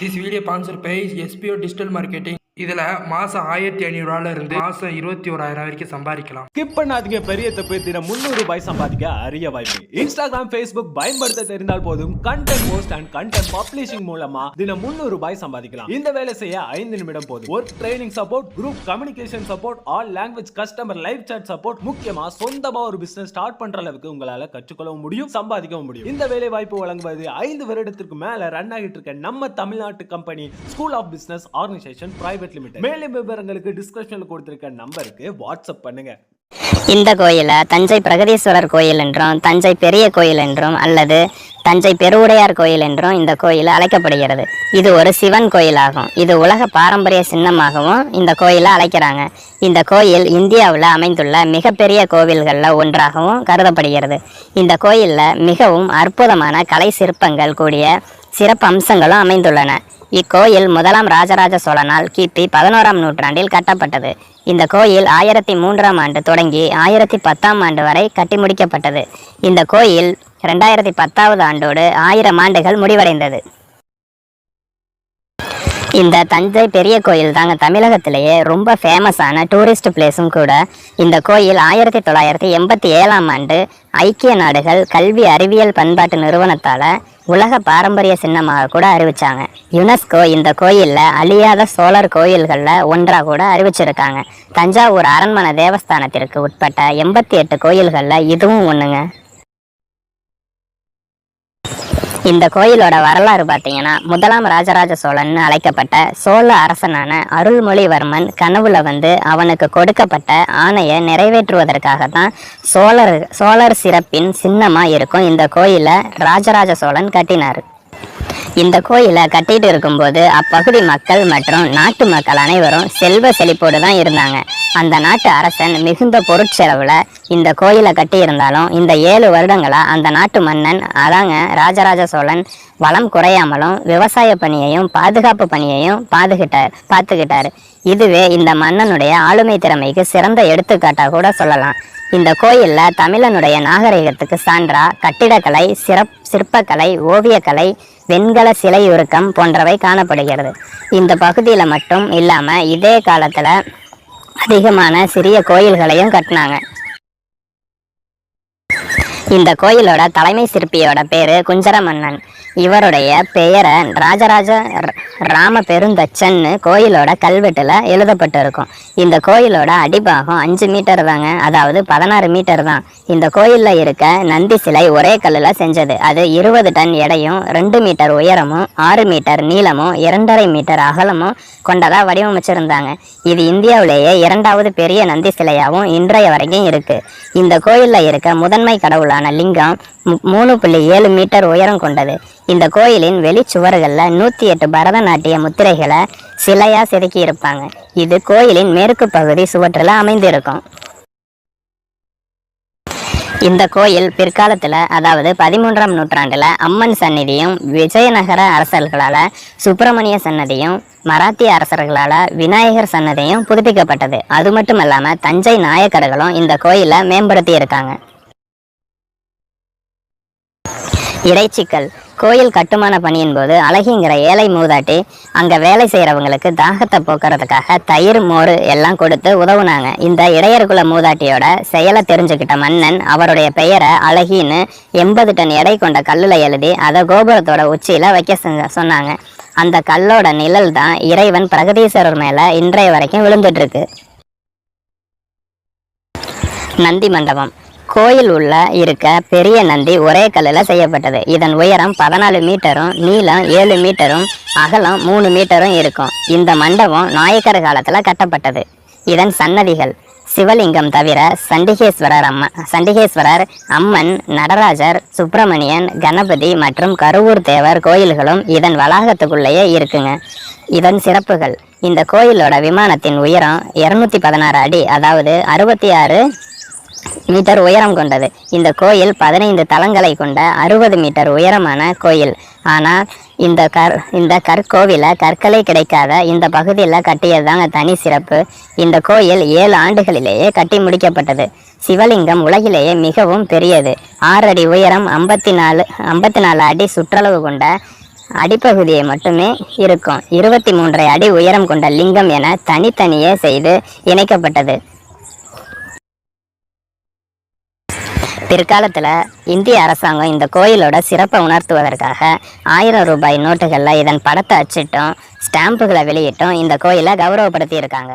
This video sponsored by SPO Digital Marketing. இதில் மாதம் 1500 இருந்து மாதம் 21,000 வரைக்கும் சம்பாதிக்கலாம். ஸ்கிப் பண்ணாதீங்க, பெரிய தப்பு. தினம் 300 ரூபாய் சம்பாதிக்க அரிய வாய்ப்பு. இன்ஸ்டாகிராம், ஃபேஸ்புக் பயன்படுத்த தெரிந்தால் போதும் content post and content publishing மூலமா தினம் 300 ரூபாய் சம்பாதிக்கலாம். இந்த வேலை செய்ய 5 நிமிடம் போதும். Work training support, group communication support, all language customer live chat support, முக்கியமா சொந்தமா ஒரு பிசினஸ் ஸ்டார்ட் பண்ற அளவுக்கு உங்களால கற்றுக்கொள்ளவும் முடியும், சம்பாதிக்கவும் முடியும். இந்த வேலை வாய்ப்பு வழங்குவது 5 வருடத்திற்கு மேல ரன் ஆகிட்டு இருக்க நம்ம தமிழ்நாட்டு company school of business organization private limited. மேலும் விவரங்களுக்கு டிஸ்கிரிப்ஷன்ல கொடுத்திருக்க நம்பருக்கு வாட்ஸ்அப் பண்ணுங்க. இந்த கோயிலை தஞ்சை பிரகதீஸ்வரர் கோயில் என்றும், தஞ்சை பெரிய கோயில் என்றும் அல்லது தஞ்சை பெருவுடையார் கோயில் என்றும் இந்த கோயில் அழைக்கப்படுகிறது. இது ஒரு சிவன் கோயிலாகும். இது உலக பாரம்பரிய சின்னமாகவும் இந்த கோயிலை அழைக்கிறாங்க. இந்த கோயில் இந்தியாவில் அமைந்துள்ள மிகப்பெரிய கோவில்களில் ஒன்றாகவும் கருதப்படுகிறது. இந்த கோயிலில் மிகவும் அற்புதமான கலை சிற்பங்கள் கூடிய சிறப்பு அம்சங்களும் அமைந்துள்ளன. இக்கோயில் முதலாம் ராஜராஜ சோழனால் கிபி 11ஆம் நூற்றாண்டில் கட்டப்பட்டது. இந்த கோயில் 1003ஆம் ஆண்டு தொடங்கி 1010ஆம் ஆண்டு வரை கட்டி முடிக்கப்பட்டது. இந்த கோயில் 2010ஆவது ஆண்டோடு 1000 ஆண்டுகள் முடிவடைந்தது. இந்த தஞ்சை பெரிய கோயில் தாங்க தமிழகத்திலேயே ரொம்ப ஃபேமஸான டூரிஸ்ட் பிளேஸும் கூட. இந்த கோயில் 1987ஆம் ஆண்டு ஐக்கிய நாடுகள் கல்வி அறிவியல் பண்பாட்டு நிறுவனத்தால் உலக பாரம்பரிய சின்னமாக கூட அறிவிச்சாங்க. யுனெஸ்கோ இந்த கோயிலில் அழியாத சோழர் கோயில்களில் ஒன்றாக கூட அறிவிச்சிருக்காங்க. தஞ்சாவூர் அரண்மனை தேவஸ்தானத்திற்கு உட்பட்ட 88 கோயில்களில் இதுவும் ஒன்றுங்க. இந்த கோயிலோட வரலாறு பார்த்தீங்கன்னா, முதலாம் ராஜராஜ சோழன் அழைக்கப்பட்ட சோழ அரசனான அருள்மொழிவர்மன் கனவுல வந்து அவனுக்கு கொடுக்கப்பட்ட ஆணையை நிறைவேற்றுவதற்காக தான் சோழர் சிறப்பின் சின்னமா இருக்கும் இந்த கோயிலை ராஜராஜ சோழன் கட்டினார். இந்த கோயிலை கட்டிட்டு இருக்கும்போது அப்பகுதி மக்கள் மற்றும் நாட்டு மக்கள் அனைவரும் செல்வ செழிப்போடு தான் இருந்தாங்க. அந்த நாட்டு அரசன் மிகுந்த பொருட்செலவுல இந்த கோயிலை கட்டி இருந்தாலும் இந்த 7 வருடங்களா அந்த நாட்டு மன்னன் அதாங்க ராஜராஜ சோழன் வளம் குறையாமலும் விவசாய பணியையும் பாதுகாப்பு பணியையும் பார்த்துக்கிட்டாரு. இதுவே இந்த மன்னனுடைய ஆளுமை திறமைக்கு சிறந்த எடுத்துக்காட்டாக கூட சொல்லலாம். இந்த கோயில்ல தமிழனுடைய நாகரிகத்துக்கு சான்றா கட்டிடக்கலை, சிற்பக்கலை, ஓவியக்கலை, வெண்கல சிலை உருக்கம் போன்றவை காணப்படுகிறது. இந்த பகுதியில மட்டும் இல்லாம இதே காலத்துல அதிகமான சிறிய கோயில்களையும் கட்டினாங்க. இந்த கோயிலோட தலைமை சிற்பியோட பேரு குஞ்சர மன்னன். இவருடைய பெயரை ராஜராஜ ராம பெருந்தச்சன்னு கோயிலோட கல்வெட்டுல எழுதப்பட்டு இருக்கும். இந்த கோயிலோட அடிபாகம் 5 மீட்டர் தாங்க, அதாவது 16 மீட்டர் தான். இந்த கோயில்ல இருக்க நந்தி சிலை ஒரே கல்லுல செஞ்சது. அது 20 டன் எடையும் 2 மீட்டர் உயரமும் 6 மீட்டர் நீளமும் 2.5 மீட்டர் அகலமும் கொண்டதா வடிவமைச்சிருந்தாங்க. இது இந்தியாவிலேயே 2வது பெரிய நந்தி சிலையாகவும் இன்றைய வரைக்கும் இருக்கு. இந்த கோயில்ல இருக்க முதன்மை கடவுளான லிங்கம் 3.7 மீட்டர் உயரம் கொண்டது. இந்த கோயிலின் வெளிச்சுவர்களில் 108 பரதநாட்டிய முத்திரைகளை சிலையா செதுக்கி இருப்பாங்க. இது கோயிலின் மேற்கு பகுதி சுவற்றில் அமைந்திருக்கும். இந்த கோயில் பிற்காலத்தில், அதாவது 13ஆம் நூற்றாண்டில் அம்மன் சந்நிதியும் விஜயநகர அரசர்களால் சுப்பிரமணிய சன்னதியும் மராத்திய அரசர்களால் விநாயகர் சன்னதியும் புதுப்பிக்கப்பட்டது. அது மட்டும் இல்லாமல் தஞ்சை நாயக்கர்களும் இந்த கோயிலை மேம்படுத்தி இருக்காங்க. இறைச்சிக்கல் கோயில் கட்டுமான பணியின் போது அழகிங்கிற ஏழை மூதாட்டி அங்க வேலை செய்யறவங்களுக்கு தாகத்தை போக்குறதுக்காக தயிர், மோர் எல்லாம் கொடுத்து உதவுனாங்க. இந்த இடையர்குல மூதாட்டியோட செயலை தெரிஞ்சுக்கிட்ட மன்னன் அவருடைய பெயரை அழகின்னு 80 டன் எடை கொண்ட கல்லுல எழுதி அதை கோபுரத்தோட உச்சியில வைக்க சொன்னாங்க. அந்த கல்லோட நிழல் தான் இறைவன் பிரகதீஸ்வரர் மேல இன்றைய வரைக்கும் விழுந்துட்டு இருக்கு. நந்தி மண்டபம் கோயில் உள்ள இருக்க பெரிய நந்தி ஒரே கல்லில் செய்யப்பட்டது. இதன் உயரம் 14 மீட்டரும் நீளம் 7 மீட்டரும் அகலம் 3 மீட்டரும் இருக்கும். இந்த மண்டபம் நாயக்கர் காலத்தில் கட்டப்பட்டது. இதன் சன்னதிகள் சிவலிங்கம் தவிர சண்டிகேஸ்வரர், அம்மன், நடராஜர், சுப்பிரமணியன், கணபதி மற்றும் கருவூர் தேவர் கோயில்களும் இதன் வளாகத்துக்குள்ளேயே இருக்குங்க. இதன் சிறப்புகள்: இந்த கோயிலோட விமானத்தின் உயரம் 216 அடி, அதாவது 66 மீட்டர் உயரம் கொண்டது. இந்த கோயில் 15 தளங்களை கொண்ட 60 மீட்டர் உயரமான கோயில். ஆனால் இந்த கற்கோவில கற்களை கிடைக்காத இந்த பகுதியில் கட்டியதுதாங்க தனி சிறப்பு. இந்த கோயில் 7 ஆண்டுகளிலேயே கட்டி முடிக்கப்பட்டது. சிவலிங்கம் உலகிலேயே மிகவும் பெரியது. 6 அடி உயரம், 54 அடி சுற்றளவு கொண்ட அடிப்பகுதியை மட்டுமே இருக்கும். 23 அடி உயரம் கொண்ட லிங்கம் என தனித்தனியே செய்து இணைக்கப்பட்டது. பிற்காலத்தில் இந்திய அரசாங்கம் இந்த கோயிலோட சிறப்பை உணர்த்துவதற்காக 1000 ரூபாய் நோட்டுகளில் இதன் படத்தை அச்சிட்டும் ஸ்டாம்புகளை வெளியிட்டும் இந்த கோயிலை கௌரவப்படுத்தி இருக்காங்க.